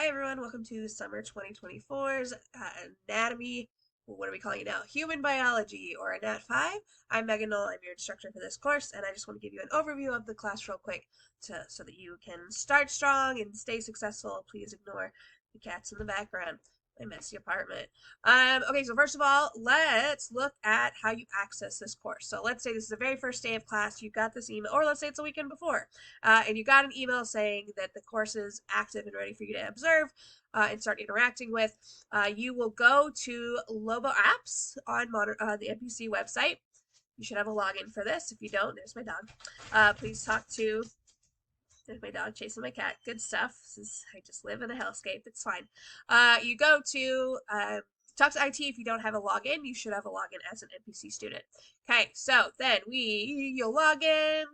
Hi everyone, welcome to summer 2024's anatomy, what are we calling it now? Human biology, or ANAT5. I'm Megan Knoll, I'm your instructor for this course, and I just want to give you an overview of the class real quick so that you can start strong and stay successful. Please ignore the cats in the background. My messy apartment. Okay, so first of all, let's look at how you access this course. So let's say this is the very first day of class, you got this email, or let's say it's a weekend before, and you got an email saying that the course is active and ready for you to observe and start interacting with. You will go to Lobo Apps on the NPC website. You should have a login for this. If you don't, there's my dog. Please talk to there's my dog chasing my cat. Good stuff. I just live in a hellscape. It's fine. You go to talk to IT. If you don't have a login, you should have a login as an NPC student. Okay, so then you'll log in,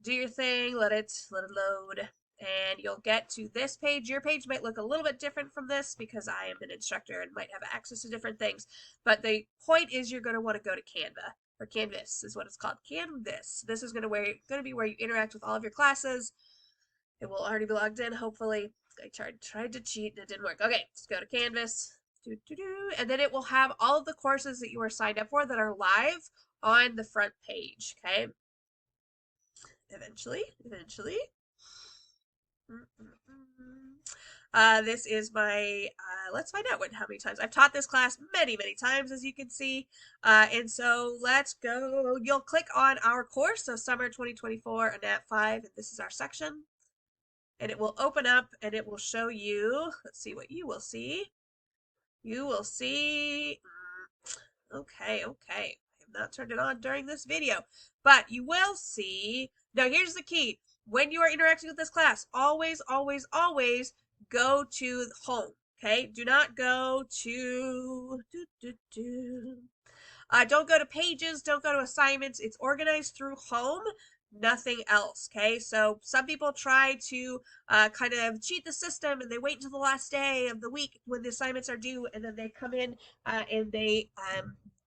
do your thing, let it load, and you'll get to this page. Your page might look a little bit different from this because I am an instructor and might have access to different things. But the point is you're going to want to go to Canva, or Canvas is what it's called. Canvas. This is going to be where you interact with all of your classes. It will already be logged in, hopefully. I tried to cheat and it didn't work. Okay, let's go to Canvas. And then it will have all of the courses that you are signed up for that are live on the front page, okay? Eventually. This is my, let's find out how many times. I've taught this class many times, as you can see. And so let's go. You'll click on our course, so Summer 2024 ANAT5, and this is our section. And it will open up and it will show you, let's see what you will see. You will see, okay. I have not turned it on during this video, but you will see, now here's the key. When you are interacting with this class, always go to home, okay? Do not go to, don't go to pages, don't go to assignments. It's organized through home, nothing else, okay? So some people try to kind of cheat the system and they wait until the last day of the week when the assignments are due, and then they come in and they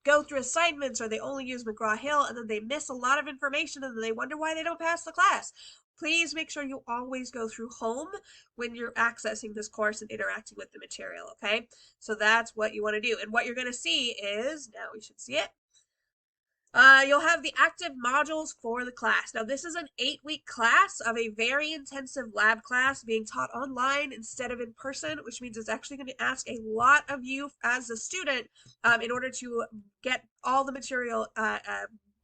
go through assignments, or they only use McGraw-Hill, and then they miss a lot of information and then they wonder why they don't pass the class. Please make sure you always go through home when you're accessing this course and interacting with the material, okay? So that's what you want to do. And what you're going to see is, now we should see it, you'll have the active modules for the class. Now, this is an 8-week class of a very intensive lab class being taught online instead of in person, which means it's actually going to ask a lot of you as a student in order to get all the material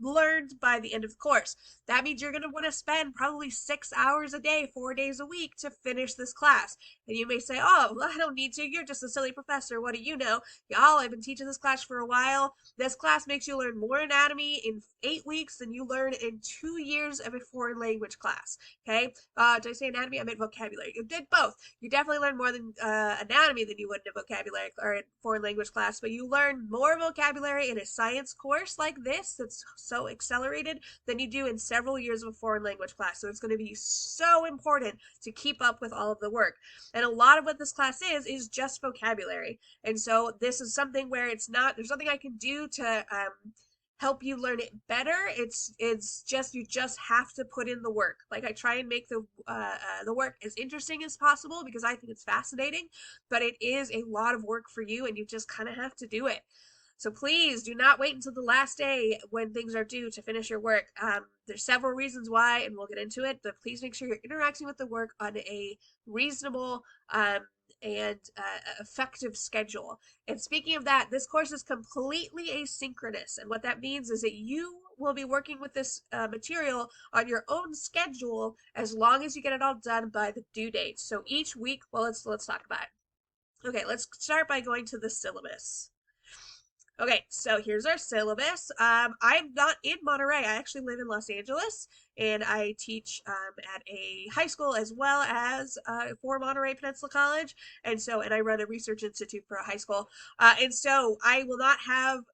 learned by the end of the course. That means you're going to want to spend probably 6 hours a day, 4 days a week to finish this class. And you may say, oh, well, I don't need to. You're just a silly professor. What do you know? Y'all, I've been teaching this class for a while. This class makes you learn more anatomy in 8 weeks than you learn in 2 years of a foreign language class. Okay? Did I say anatomy? I meant vocabulary. You did both. You definitely learn more than anatomy than you would in a vocabulary or in foreign language class, but you learn more vocabulary in a science course like this that's so accelerated than you do in several years of a foreign language class. So it's going to be so important to keep up with all of the work. And a lot of what this class is just vocabulary. And so this is something where it's not, there's nothing I can do to help you learn it better. It's just, you just have to put in the work. Like, I try and make the work as interesting as possible because I think it's fascinating, but it is a lot of work for you and you just kind of have to do it. So please do not wait until the last day when things are due to finish your work. There's several reasons why, and we'll get into it, but please make sure you're interacting with the work on a reasonable and effective schedule. And speaking of that, this course is completely asynchronous, and what that means is that you will be working with this material on your own schedule as long as you get it all done by the due date. So each week, well, let's talk about it. Okay, let's start by going to the syllabus. Okay, so here's our syllabus. I'm not in Monterey. I actually live in Los Angeles, and I teach at a high school as well as for Monterey Peninsula College, and I run a research institute for a high school. And so I will not have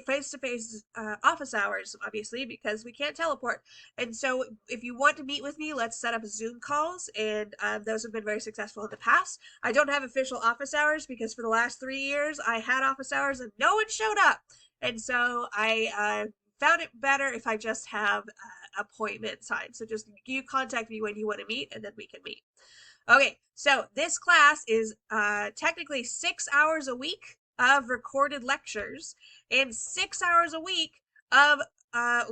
face-to-face office hours, obviously, because we can't teleport. And so if you want to meet with me, let's set up Zoom calls, and those have been very successful in the past. I don't have official office hours because for the last 3 years I had office hours and no one showed up. And so I found it better if I just have appointment time. So just you contact me when you want to meet and then we can meet. Okay, so this class is technically 6 hours a week of recorded lectures and 6 hours a week of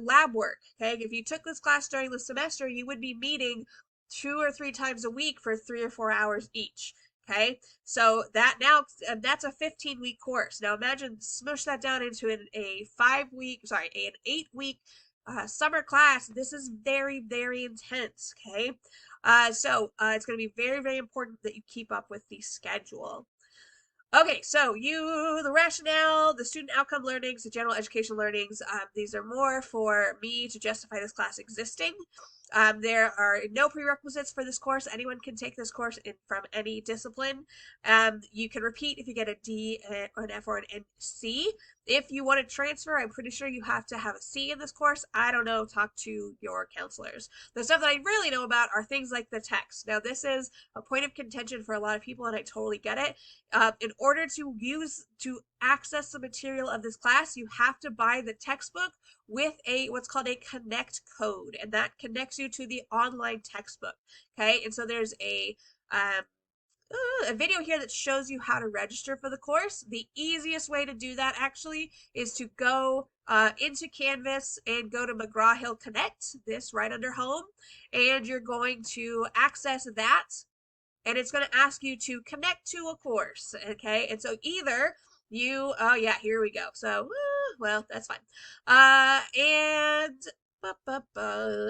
lab work. Okay, if you took this class during the semester, you would be meeting 2 or 3 times a week for 3 or 4 hours each. Okay, so that's a 15-week course. Now imagine smush that down into a 5 week, sorry, an 8 week summer class. This is very, very intense. Okay, so it's going to be very, very important that you keep up with the schedule. Okay, so the rationale, the student outcome learnings, the general education learnings, these are more for me to justify this class existing. There are no prerequisites for this course. Anyone can take this course from any discipline. You can repeat if you get a D, or an F, or an C. If you want to transfer, I'm pretty sure you have to have a C in this course. I don't know. Talk to your counselors. The stuff that I really know about are things like the text. Now, this is a point of contention for a lot of people, and I totally get it. In order to access the material of this class, you have to buy the textbook with what's called a connect code, and that connects you to the online textbook. Okay, and so there's um, a video here that shows you how to register for the course. The easiest way to do that actually is to go into Canvas and go to McGraw-Hill Connect, this right under home, and you're going to access that, and it's going to ask you to connect to a course. Okay, and so either oh yeah, here we go. So well, that's fine. And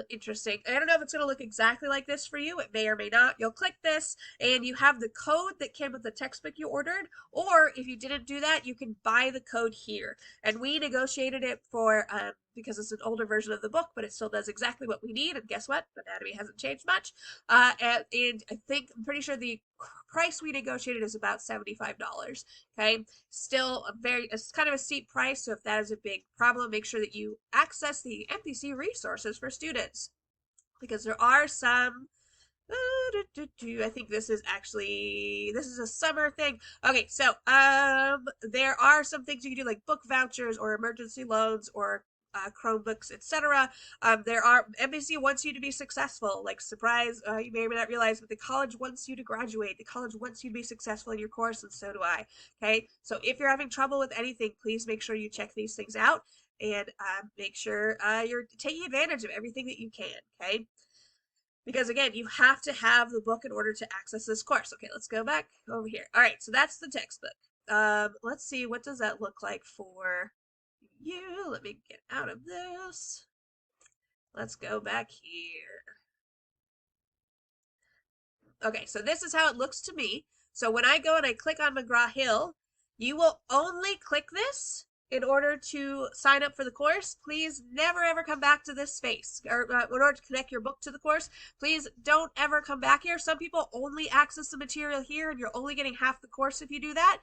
interesting. I don't know if it's going to look exactly like this for you. It may or may not. You'll click this and you have the code that came with the textbook you ordered, or if you didn't do that, you can buy the code here. And we negotiated it for because it's an older version of the book, but it still does exactly what we need. And guess what? Anatomy hasn't changed much. And I think, I'm pretty sure the price we negotiated is about $75. Okay, still it's kind of a steep price. So if that is a big problem, make sure that you access the MPC resources for students, because there are some. I think this is a summer thing. Okay, so there are some things you can do, like book vouchers or emergency loans or Chromebooks, etc. MPC wants you to be successful. Like, surprise, you may or may not realize, but the college wants you to graduate. The college wants you to be successful in your course, and so do I. Okay, so if you're having trouble with anything, please make sure you check these things out and make sure you're taking advantage of everything that you can. Okay. Because again, you have to have the book in order to access this course. Okay, let's go back over here. All right, so that's the textbook. Let's see, what does that look like for you? Let me get out of this. Let's go back here. Okay, so this is how it looks to me. So when I go and I click on McGraw-Hill, you will only click this in order to sign up for the course. Please never ever come back to this space, or in order to connect your book to the course. Please don't ever come back here. Some people only access the material here, and you're only getting half the course if you do that.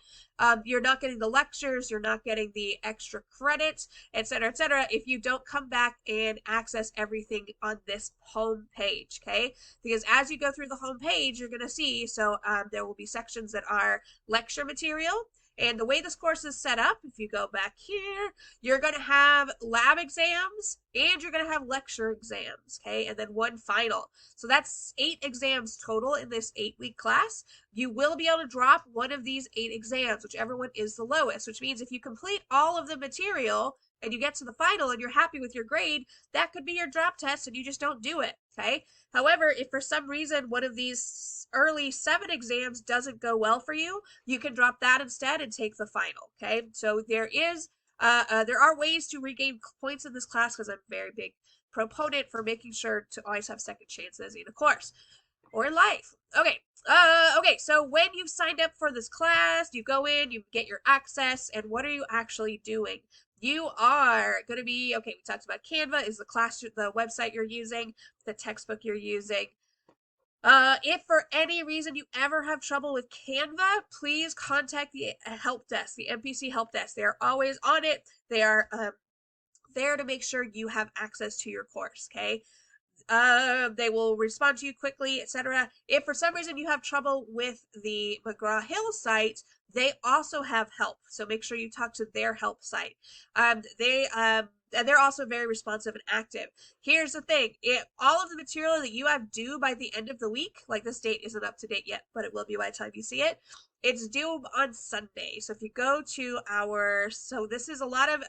You're not getting the lectures, you're not getting the extra credits, etc., etc., if you don't come back and access everything on this home page. Okay, because as you go through the home page, you're going to see, so there will be sections that are lecture material. And the way this course is set up, if you go back here, you're going to have lab exams and you're going to have lecture exams, okay? And then one final. So that's 8 exams total in this 8-week class. You will be able to drop one of these 8 exams, whichever one is the lowest, which means if you complete all of the material and you get to the final and you're happy with your grade, that could be your drop test and you just don't do it, okay? However, if for some reason one of these early 7 exams doesn't go well for you, you can drop that instead and take the final, okay? So there are ways to regain points in this class, because I'm a very big proponent for making sure to always have second chances in a course or in life. Okay. Okay, so when you've signed up for this class, you go in, you get your access, and what are you actually doing? You are going to be, okay, we talked about Canva is the website you're using, the textbook you're using. If for any reason you ever have trouble with Canva, please contact the help desk, the MPC help desk. They're always on it. They are there to make sure you have access to your course, okay? they will respond to you quickly, etc. If for some reason you have trouble with the McGraw-Hill site, they also have help, so make sure you talk to their help site. And they're also very responsive and active. Here's the thing: all of the material that you have due by the end of the week, like this date isn't up to date yet, but it will be by the time you see it. It's due on Sunday. So if you go to so this is a lot of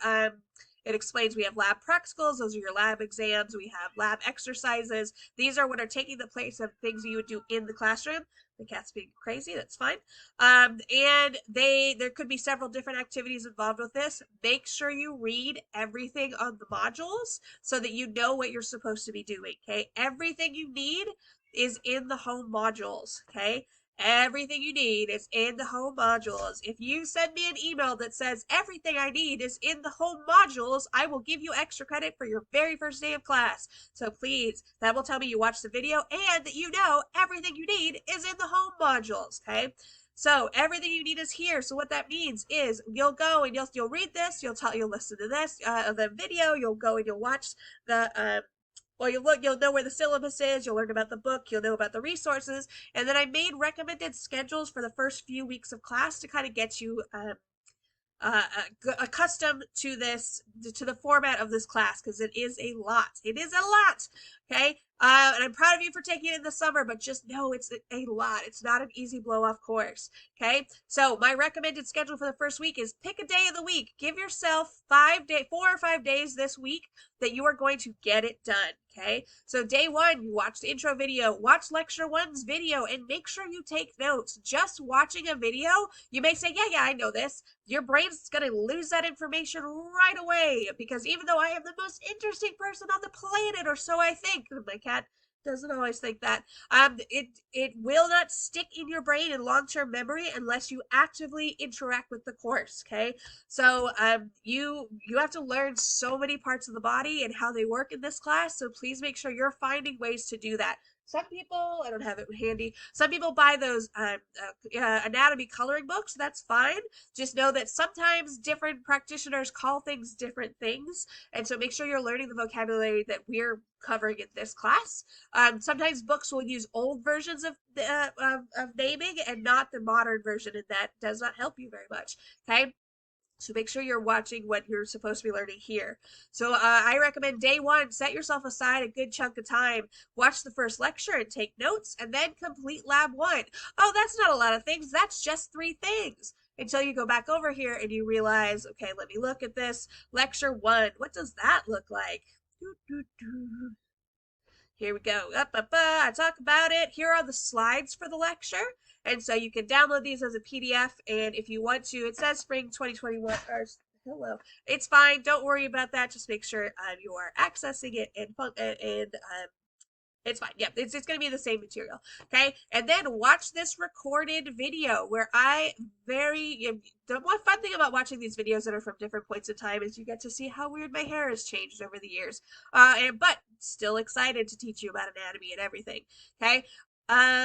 it explains we have lab practicals, those are your lab exams, we have lab exercises. These are what are taking the place of things you would do in the classroom. The cat's being crazy, that's fine. And there could be several different activities involved with this. Make sure you read everything on the modules so that you know what you're supposed to be doing, okay? Everything you need is in the home modules, okay? Everything you need is in the home modules. If you send me an email that says everything I need is in the home modules, I will give you extra credit for your very first day of class. So please, that will tell me you watched the video and that you know everything you need is in the home modules, okay? So everything you need is here. So what that means is you'll go and you'll read this, you'll listen to this, the video, you'll go and you'll watch the well, you'll know where the syllabus is, you'll learn about the book, you'll know about the resources, and then I made recommended schedules for the first few weeks of class to kind of get you uh, accustomed to to the format of this class, because it is a lot. It is a lot, okay? And I'm proud of you for taking it in the summer, but just know it's a lot. It's not an easy blow-off course, okay? So my recommended schedule for the first week is pick a day of the week. Give yourself 4 or 5 days this week that you are going to get it done, okay? So day 1, you watch the intro video, watch lecture 1's video, and make sure you take notes. Just watching a video, you may say, yeah, I know this. Your brain's going to lose that information right away, because even though I am the most interesting person on the planet, or so I think, my cat doesn't always think that, it will not stick in your brain in long-term memory unless you actively interact with the course, okay? So you have to learn so many parts of the body and how they work in this class, so please make sure you're finding ways to do that. Some people, I don't have it handy, some people buy those anatomy coloring books. That's fine. Just know that sometimes different practitioners call things different things, and so make sure you're learning the vocabulary that we're covering in this class. Sometimes books will use old versions of naming and not the modern version, and that does not help you very much, okay? So make sure you're watching what you're supposed to be learning here. So I recommend day 1, set yourself aside a good chunk of time, watch the first lecture and take notes, and then complete lab 1. Oh, that's not a lot of things. That's just 3 things. Until you go back over here and you realize, okay, let me look at this. Lecture 1, what does that look like? Here we go. I talk about it. Here are the slides for the lecture. And so you can download these as a PDF. And if you want to, it says spring 2021. Or, hello. It's fine. Don't worry about that. Just make sure you are accessing it and it's fine. Yep, it's going to be the same material. Okay, and then watch this recorded video where the one fun thing about watching these videos that are from different points in time is you get to see how weird my hair has changed over the years. But still excited to teach you about anatomy and everything. Okay.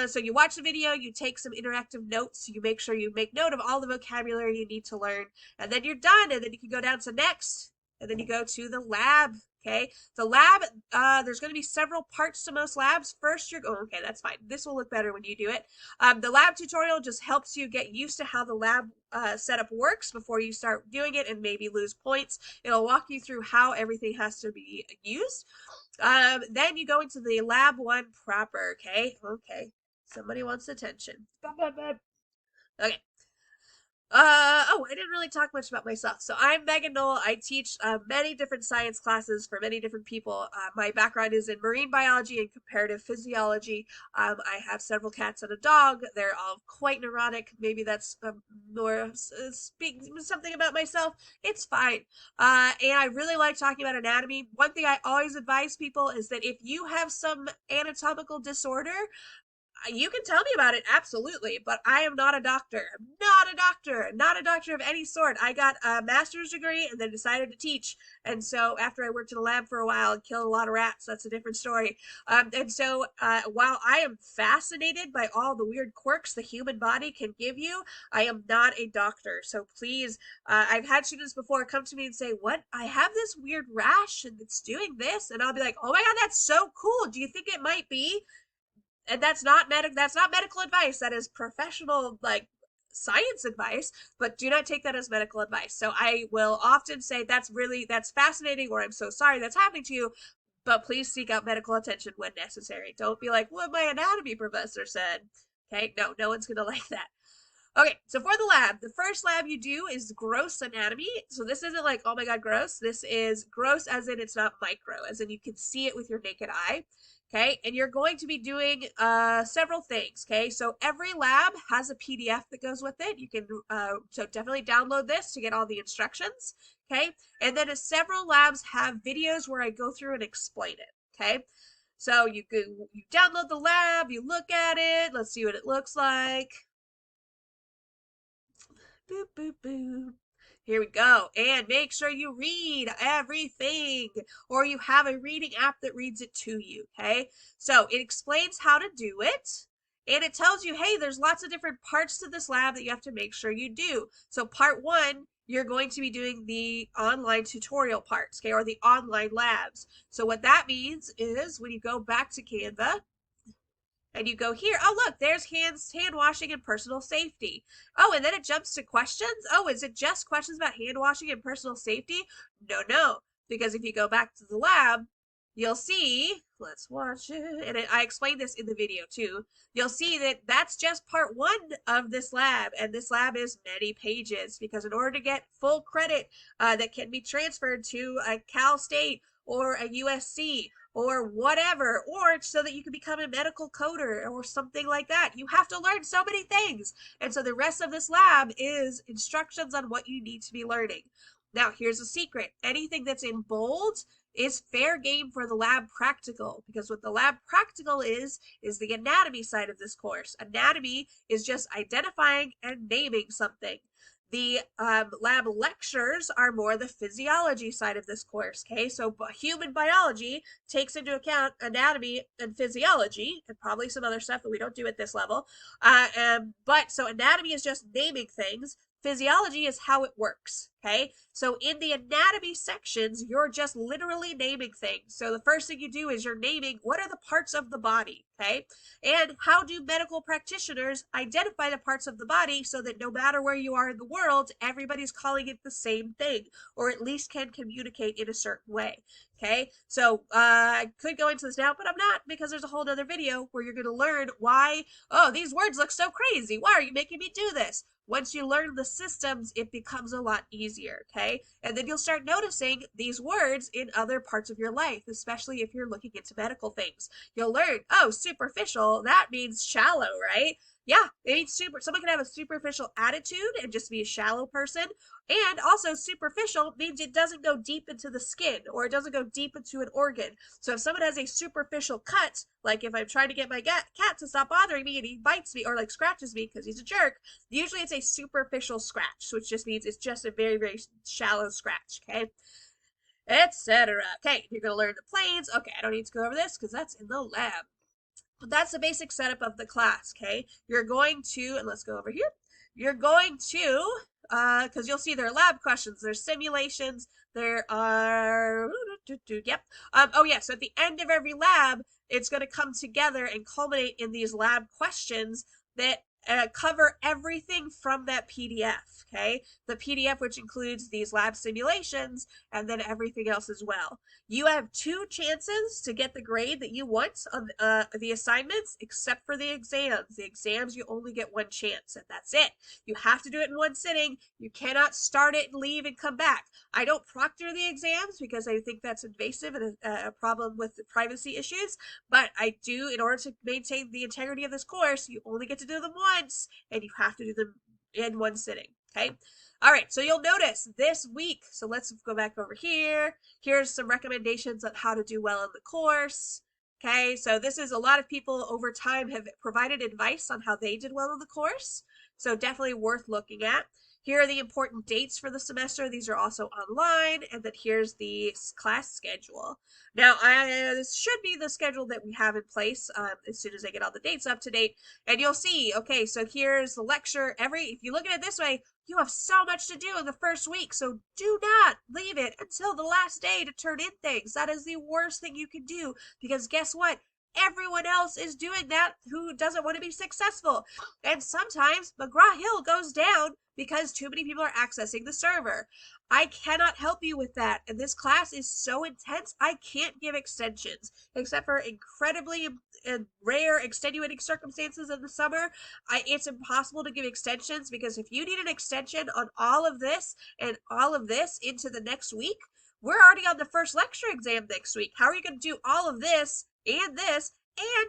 So you watch the video, you take some interactive notes, you make sure you make note of all the vocabulary you need to learn, and then you're done, and then you can go down to next, and then you go to the lab. Okay, the lab, there's going to be several parts to most labs. First, okay, that's fine. This will look better when you do it. The lab tutorial just helps you get used to how the lab setup works before you start doing it and maybe lose points. It'll walk you through how everything has to be used. Then you go into the lab 1 proper, okay? Okay, somebody wants attention. Okay. I didn't really talk much about myself. So I'm Megan Knoll. I teach many different science classes for many different people. My background is in marine biology and comparative physiology. I have several cats and a dog. They're all quite neurotic. Maybe that's more speaking something about myself. It's fine. And I really like talking about anatomy. One thing I always advise people is that if you have some anatomical disorder, You can tell me about it, absolutely, but I am not a doctor. I'm not a doctor, not a doctor of any sort. I got a master's degree and then decided to teach. And so after I worked in a lab for a while and killed a lot of rats, that's a different story. And so while I am fascinated by all the weird quirks the human body can give you, I am not a doctor. So please, I've had students before come to me and say, "What? I have this weird rash and it's doing this." And I'll be like, "Oh my God, that's so cool. Do you think it might be?" And that's not medical advice. That is professional, like, science advice, but do not take that as medical advice. So I will often say that's fascinating, or I'm so sorry that's happening to you, but please seek out medical attention when necessary. Don't be like, what my anatomy professor said. Okay, no, no one's gonna like that. Okay, so for the lab, the first lab you do is gross anatomy. So this isn't like, oh my God, gross. This is gross as in it's not micro, as in you can see it with your naked eye. Okay, and you're going to be doing several things. Okay, so every lab has a PDF that goes with it. You can so definitely download this to get all the instructions. Okay, and then several labs have videos where I go through and explain it. Okay, so you download the lab, you look at it. Let's see what it looks like. Boop, boop, boop. Here we go. And make sure you read everything, or you have a reading app that reads it to you, okay? So it explains how to do it, and it tells you, hey, there's lots of different parts to this lab that you have to make sure you do. So part one, you're going to be doing the online tutorial parts, okay, or the online labs. So what that means is when you go back to Canva, and you go here, oh look, there's hand washing and personal safety. Oh, and then it jumps to questions. Oh, is it just questions about hand washing and personal safety? No, no, because if you go back to the lab, you'll see, let's watch it, and I explained this in the video too. You'll see that that's just part one of this lab, and this lab is many pages, because in order to get full credit that can be transferred to a Cal State or a USC or whatever, or so that you can become a medical coder or something like that. You have to learn so many things. And so the rest of this lab is instructions on what you need to be learning. Now, here's a secret. Anything that's in bold is fair game for the lab practical, because what the lab practical is the anatomy side of this course. Anatomy is just identifying and naming something. The lab lectures are more the physiology side of this course, okay? So human biology takes into account anatomy and physiology, and probably some other stuff that we don't do at this level. But so anatomy is just naming things. Physiology is how it works, okay? So in the anatomy sections, you're just literally naming things. So the first thing you do is you're naming what are the parts of the body, okay? And how do medical practitioners identify the parts of the body so that no matter where you are in the world, everybody's calling it the same thing, or at least can communicate in a certain way. Okay, so I could go into this now, but I'm not, because there's a whole other video where you're going to learn why, oh, these words look so crazy. Why are you making me do this? Once you learn the systems, it becomes a lot easier, okay? And then you'll start noticing these words in other parts of your life, especially if you're looking into medical things. You'll learn, oh, superficial, that means shallow, right? Yeah, it means someone can have a superficial attitude and just be a shallow person. And also superficial means it doesn't go deep into the skin, or it doesn't go deep into an organ. So if someone has a superficial cut, like if I'm trying to get my cat to stop bothering me and he bites me or like scratches me because he's a jerk, usually it's a superficial scratch, which just means it's just a very, very shallow scratch, okay? Etc. Okay, you're going to learn the planes. Okay, I don't need to go over this because that's in the lab. But that's the basic setup of the class, okay? You're going to, and let's go over here. You're going to, because you'll see there are lab questions, there's simulations, there are, yep. Oh yeah, so at the end of every lab, it's going to come together and culminate in these lab questions that cover everything from that PDF, okay? The PDF, which includes these lab simulations and then everything else as well. You have 2 chances to get the grade that you want on the assignments, except for the exams. The exams, you only get 1 chance, and that's it. You have to do it in 1 sitting. You cannot start it and leave and come back. I don't proctor the exams because I think that's invasive and a problem with the privacy issues, but I do, in order to maintain the integrity of this course, you only get to do them once, and you have to do them in 1 sitting, okay? All right, so you'll notice this week, so let's go back over here. Here's some recommendations on how to do well in the course. Okay, so this is a lot of people over time have provided advice on how they did well in the course. So definitely worth looking at. Here are the important dates for the semester. These are also online. And then here's the class schedule. Now, this should be the schedule that we have in place as soon as I get all the dates up to date. And you'll see, okay, so here's the lecture. If you look at it this way, you have so much to do in the first week. So do not leave it until the last day to turn in things. That is the worst thing you can do, because guess what? Everyone else is doing that who doesn't want to be successful. And sometimes McGraw-Hill goes down because too many people are accessing the server. I cannot help you with that. And this class is so intense, I can't give extensions. Except for incredibly rare extenuating circumstances in the summer, it's impossible to give extensions, because if you need an extension on all of this and all of this into the next week, we're already on the first lecture exam next week. How are you going to do all of this and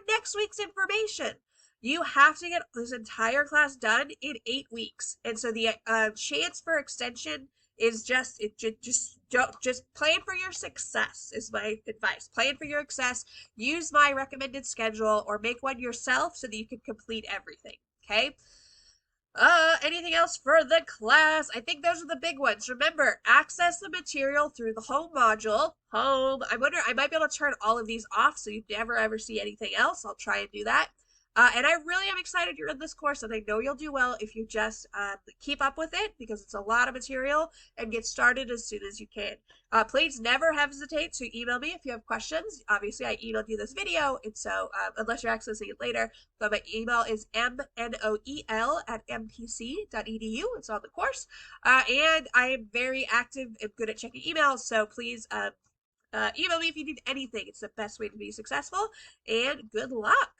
next week's information? You have to get this entire class done in 8 weeks, and so the chance for extension is just plan for your success. Is my advice. Plan for your success. Use my recommended schedule or make one yourself so that you can complete everything. Okay. Anything else for the class? I think those are the big ones. Remember, access the material through the home module. Home. I wonder, I might be able to turn all of these off so you never ever see anything else. I'll try and do that. And I really am excited you're in this course, and I know you'll do well if you just keep up with it, because it's a lot of material, and get started as soon as you can. Please never hesitate to email me if you have questions. Obviously, I emailed you this video, and so unless you're accessing it later, but my email is mnoel@mpc.edu. It's on the course. And I am very active and good at checking emails, so please email me if you need anything. It's the best way to be successful, and good luck.